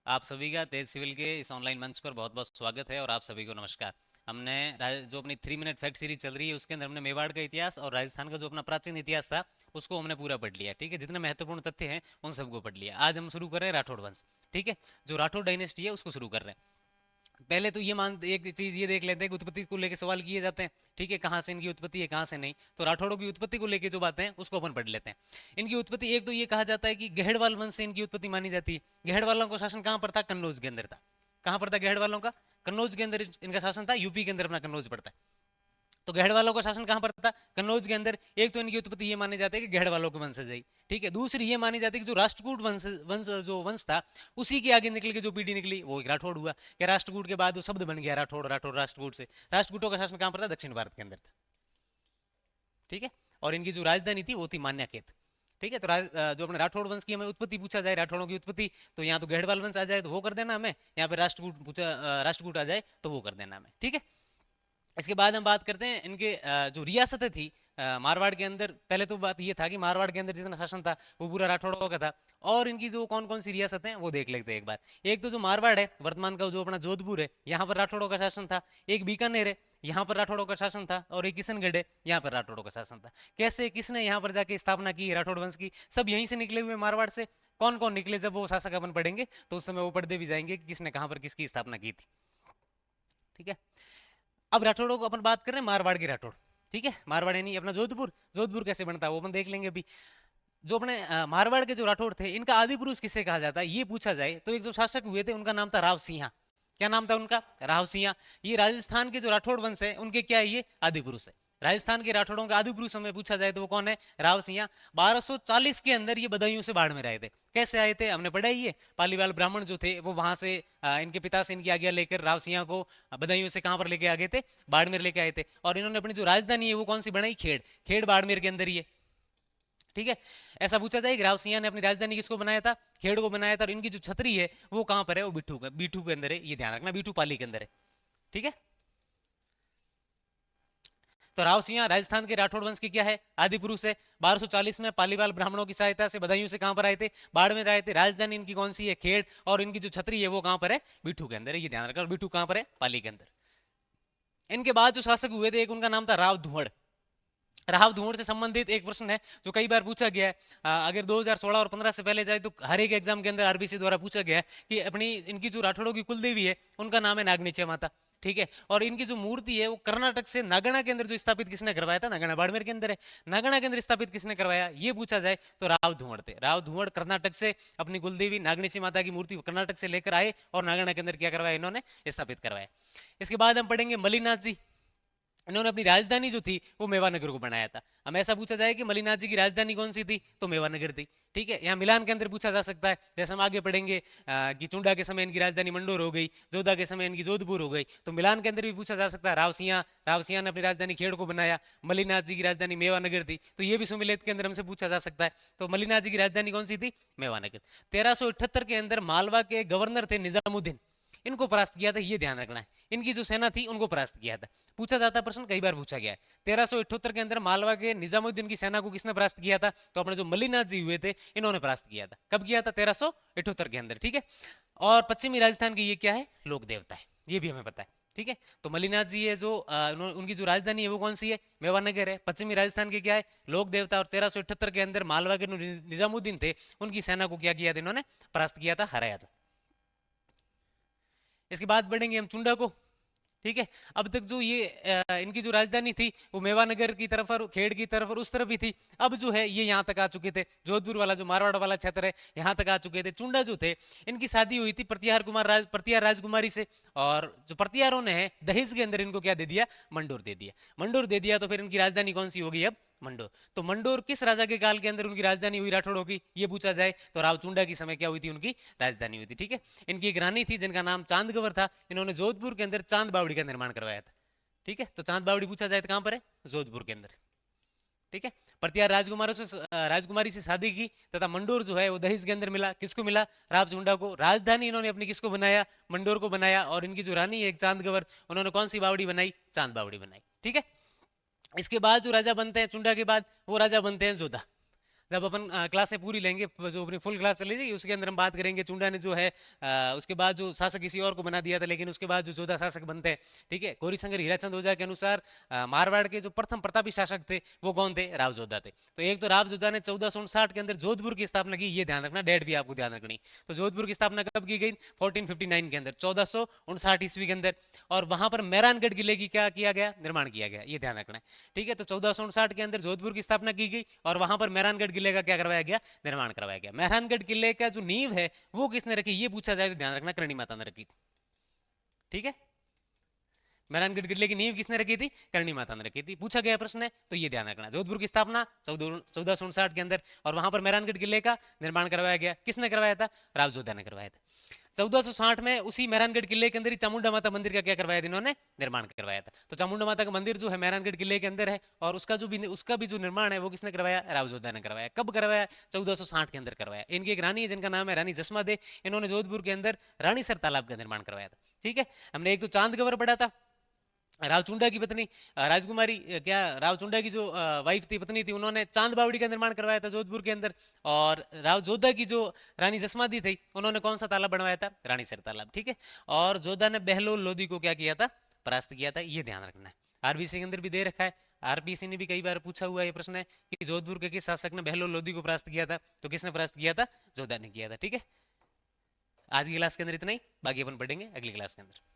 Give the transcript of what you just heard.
आप सभी का तेज सिविल के इस ऑनलाइन मंच पर बहुत बहुत स्वागत है और आप सभी को नमस्कार। हमने जो अपनी 3 मिनट फैक्ट सीरीज चल रही है उसके अंदर हमने मेवाड़ का इतिहास और राजस्थान का जो अपना प्राचीन इतिहास था उसको हमने पूरा पढ़ लिया। ठीक है, जितने महत्वपूर्ण तथ्य हैं उन सबको पढ़ लिया। आज हम शुरू कर रहे हैं राठौड़ वंश। ठीक है, जो राठौड़ डायनेस्टी है उसको शुरू कर रहे हैं। पहले तो ये मान एक चीज ये देख लेते हैं कि उत्पत्ति को लेकर सवाल किए जाते हैं। ठीक है, कहाँ से इनकी उत्पत्ति है कहाँ से नहीं। तो राठौड़ों की उत्पत्ति को लेकर जो बातें हैं उसको अपन पढ़ लेते हैं। इनकी उत्पत्ति एक तो ये कहा जाता है कि गहड़वाल वंश से इनकी उत्पत्ति मानी जाती है। गहड़वालों का शासन कहाँ पर था? कन्नौज के अंदर था। कहाँ पर था गहड़वालों का? कन्नौज के अंदर इनका शासन था। यूपी के अंदर अपना कन्नौज पड़ता है। तो गहड़ वालों का शासन कहां पर था? कन्नौज के अंदर। एक तो इनकी उत्पत्ति ये माने जाते हैं कि गहड़ वालों के वंशज है। ठीक है, दूसरी ये मानी जाती है कि जो राष्ट्रकूट वंश वंश जो वंश था उसी के आगे निकल के जो पीढ़ी निकली वो एक राठौड़ हुआ। क्या राष्ट्रकूट के बाद वो शब्द बन गया राठौड़। राठौड़ राष्ट्रकूट से। राष्ट्रकूटों का शासन कहां पर था? दक्षिण भारत के अंदर था। ठीक है, और इनकी जो राजधानी थी वो थी मान्याकेत। ठीक है, तो जो अपने राठौड़ वंश की हमें उत्पत्ति पूछा जाए, राठौड़ों की उत्पत्ति, तो यहाँ तो गहड़वाल वंश आ जाए तो वो कर देना हमें। यहाँ पे राष्ट्रकूट पूछा, राष्ट्रकूट आ जाए तो वो कर देना हमें। ठीक है, इसके बाद हम बात करते हैं इनके जो रियासतें थी मारवाड़ के अंदर। पहले तो बात ये था कि मारवाड़ के अंदर जितना शासन था वो पूरा राठौड़ों का था। और इनकी जो कौन कौन सी रियासतें हैं वो देख लेते हैं एक बार। एक तो जो मारवाड़ है वर्तमान का, जो अपना जोधपुर है, यहाँ पर राठौड़ों का शासन था। एक बीकानेर है, यहाँ पर राठौड़ों का शासन था। और एक किशनगढ़ है, यहाँ पर राठौड़ों का शासन था। कैसे, किसने यहाँ पर जाके स्थापना की राठौड़ वंश की? सब यहीं से निकले हुए मारवाड़ से। कौन कौन निकले, जब वो शासक अपन पढ़ेंगे तो उस समय वो पढ़ते भी जाएंगे कि किसने कहाँ पर किसकी स्थापना की थी। ठीक है, अब राठौड़ों को अपन बात कर रहे हैं मारवाड़ के राठौड़। ठीक है, मारवाड़ यानी अपना जोधपुर। जोधपुर कैसे बनता है वो अपन देख लेंगे अभी। जो अपने मारवाड़ के जो राठौड़ थे इनका आदि पुरुष किसे कहा जाता है ये पूछा जाए तो एक जो शासक हुए थे उनका नाम था राव सिंहा। क्या नाम था उनका? राव सिंहा। ये राजस्थान के जो राठौड़ वंश है उनके क्या है, ये आदि पुरुष है। राजस्थान के राठौड़ों का आदि पुरुष हमें पूछा जाए तो वो कौन है? राव सिंहा। 1240 के अंदर ये बदायूं से बाढ़ में आए थे। कैसे आए थे हमने पढ़ा ही है। पालीवाल ब्राह्मण जो थे वो वहां से इनके पिता से इनकी आज्ञा लेकर राव सिंहा को बदायूं से कहां पर लेके आ गए थे? बाड़मेर लेके आए थे। और इन्होंने अपनी जो राजधानी है वो कौन सी बनाई? खेड़। खेड़ बाड़मेर के अंदर ही है। ठीक है, ऐसा पूछा जाए कि राव सिंह ने अपनी राजधानी किसको बनाया था? खेड़ को बनाया था। और इनकी जो छतरी है वो कहां पर है? वो बिठू का, बिठू के अंदर है। ये ध्यान रखना, बिठू पाली के अंदर है। ठीक है, तो राव सिंह राजस्थान के राठौड़ वंश की क्या है? आदि पुरुष है। 1240 में पालीवाल ब्राह्मणों की सहायता से बदायूं से कहां पर आए थे? बाढ़ में आए थे। राजधानी इनकी कौन सी है? खेड़। और इनकी जो छतरी है वो कहां पर है? बिठू के अंदर है। ये ध्यान रखना। और बिठू कहां पर है? पाली के अंदर। इनके बाद जो शासक हुए थे एक उनका नाम था राव धुवड़। राव धुवड़ से संबंधित एक प्रश्न है जो कई बार पूछा गया है। अगर 2016 और 15 से पहले जाए तो हर एक एग्जाम के अंदर आरबीसी द्वारा पूछा गया है कि अपनी इनकी जो राठौड़ों की कुल देवी है उनका नाम है नागनीचे माता। ठीक है, और इनकी जो मूर्ति है वो कर्नाटक से नागणा के अंदर जो स्थापित किसने करवाया था? नागणा बाड़मेर के अंदर है। नागणा के अंदर स्थापित किसने करवाया ये पूछा जाए तो राव धुवड़ थे। राव धुवड़ कर्नाटक से अपनी कुलदेवी नागनीची माता की मूर्ति कर्नाटक से लेकर आए और नागणा के अंदर क्या करवाया? इन्होंने स्थापित करवाया। इसके बाद हम पढ़ेंगे मलिनाथ जी। इन्होंने अपनी राजधानी जो थी वो मेवानगर को बनाया था। हम ऐसा पूछा जाए कि मलिनाथ जी की राजधानी कौन सी थी तो मेवानगर थी। ठीक है, यहाँ मिलान के अंदर पूछा जा सकता है। जैसे हम आगे पढ़ेंगे कि चुंडा के समय इनकी राजधानी मंडोर हो गई, जोधा के समय इनकी जोधपुर हो गई। तो मिलान के अंदर भी पूछा जा सकता है। राव सिंह ने अपनी राजधानी खेड़ को बनाया। मलिनाथ जी की राजधानी मेवानगर थी, तो ये भी सुमिलेत के अंदर हमसे पूछा जा सकता है। तो मलिनाथ जी की राजधानी कौन सी थी? मेवानगर। 1378 के अंदर मालवा के गवर्नर थे निजामुद्दीन, इनको परास्त किया था। ये ध्यान रखना है, इनकी जो सेना थी उनको परास्त किया था। पूछा जाता प्रश्न, कई बार पूछा गया है। 1378 के अंदर मालवा के निजामुद्दीन की सेना को किसने परास्त किया था? तो अपने जो मलिनाथ जी हुए थे इन्होंने परास्त किया था। कब किया था? 1378 के अंदर। ठीक है, और पश्चिमी राजस्थान की ये क्या है? लोक देवता है, ये भी हमें पता है। ठीक है, तो मलिनाथ जी है जो उनकी जो राजधानी है वो कौन सी है? मेवानगर है। पश्चिमी राजस्थान के क्या है? लोक देवता। और 1378 के अंदर मालवा के निजामुद्दीन थे उनकी सेना को क्या किया था? इन्होंने परास्त किया था, हराया था। इसके बाद बढ़ेंगे हम चुंडा को। ठीक है, अब तक जो ये इनकी जो राजधानी थी वो मेवानगर की तरफ और खेड़ की तरफ और उस तरफ ही थी। अब जो है ये यहाँ तक आ चुके थे। जोधपुर वाला जो मारवाड़ वाला क्षेत्र है यहाँ तक आ चुके थे। चुंडा जो थे इनकी शादी हुई थी प्रतिहार राजकुमारी से। और जो प्रतिहारों ने है दहेज के अंदर इनको क्या दे दिया? मंडोर दे दिया। मंडोर दे दिया तो फिर इनकी राजधानी कौन सी होगी अब? मंडोर। तो मंडोर किस राजा के काल के अंदर उनकी राजधानी हुई राठौड़ों की ये पूछा जाए तो रावचुंडा की समय क्या हुई थी? उनकी राजधानी हुई थी। ठीक है, इनकी एक रानी थी जिनका नाम चांदगवर था। इन्होंने जोधपुर के अंदर चांद बावड़ी का निर्माण करवाया था। ठीक है, तो चांद बावड़ी पूछा जाए तो कहां पर है? जोधपुर के अंदर। ठीक है, प्रतिहार राजकुमारी से शादी की तथा मंडोर जो है वो दहेज के अंदर मिला। किसको मिला? रावचुंडा को। राजधानी इन्होंने अपनी किसको बनाया? मंडोर को बनाया। और इनकी जो रानी है एक चांदगवर, उन्होंने कौन सी बावड़ी बनाई? चांद बावड़ी बनाई। ठीक है, इसके बाद जो राजा बनते हैं चुंडा के बाद वो राजा बनते हैं जोधा। जब अपन क्लासें पूरी लेंगे, जो अपनी फुल क्लास चली जाएगी उसके अंदर हम बात करेंगे चुंडा ने जो है उसके बाद जो शासक किसी और को बना दिया था, लेकिन उसके बाद जो जोधा शासक बनते हैं, ठीक है, गौरीशंकर हीराचंद ओझा के अनुसार मारवाड़ के जो प्रथम प्रतापी शासक थे वो कौन थे? राव जोधा थे। तो एक तो राव जोधा ने 1459 के अंदर जोधपुर की स्थापना की, ये ध्यान रखना, डेट भी आपको ध्यान रखनी। तो जोधपुर की स्थापना कब की गई? 1459 के अंदर, 1459 ईस्वी के अंदर। और वहां पर मेहरानगढ़ किले की क्या किया गया? निर्माण किया गया, ये ध्यान रखना है, ठीक है। तो 1459 के अंदर जोधपुर की स्थापना की गई और वहां पर मेहरानगढ़ किले का क्या करवाया गया? निर्माण करवाया गया। मेहरानगढ़ किले का जो नींव है वो किसने रखी, ये पूछा जाए तो ध्यान रखना करणी माता ने रखी, ठीक है। मेहरानगढ़ किले की नींव किसने रखी थी? करणी माता ने रखी थी, पूछा गया प्रश्न है, तो ये ध्यान रखना। जोधपुर की स्थापना 1459 के अंदर और वहां पर मेहरानगढ़ किले का निर्माण करवाया गया, किसने करवाया था? राव जोधा ने करवाया था। 1460 में उसी मेहरानगढ़ किले के अंदर ही चामुंडा माता मंदिर का क्या करवाया था इन्होंने? निर्माण करवाया था। तो चामुंडा माता का मंदिर जो है मेहरानगढ़ किले के अंदर है और उसका भी जो निर्माण है वो किसने करवाया? राव जोधा ने करवाया। कब करवाया? 1460 के अंदर करवाया। इनकी एक रानी है जिनका नाम है रानी जसमा दे, इन्होंने जोधपुर के अंदर रानीसर तालाब का निर्माण करवाया था, ठीक है। हमने एक तो चांद गवर पढ़ा था, रावचुंडा की पत्नी राजकुमारी, क्या रावचुंडा की जो वाइफ थी, पत्नी थी, उन्होंने चांद बावड़ी का निर्माण करवाया था जोधपुर के अंदर। और राव जोधा की जो रानी जसमादी थी उन्होंने कौन सा तालाब बनवाया था? रानीसर तालाब, ठीक है। और जोधा ने बहलोल लोधी को क्या किया था? परास्त किया था, ये ध्यान रखना है। आरबीसी के अंदर भी दे रखा है, आरबीसी ने भी कई बार पूछा हुआ ये प्रश्न है कि जोधपुर के किस शासक ने बहलोल लोधी को परास्त किया था? तो किसने परास्त किया था? जोधा ने किया था, ठीक है। आज की क्लास के अंदर इतना ही, बाकी अपन पढ़ेंगे अगली क्लास के अंदर।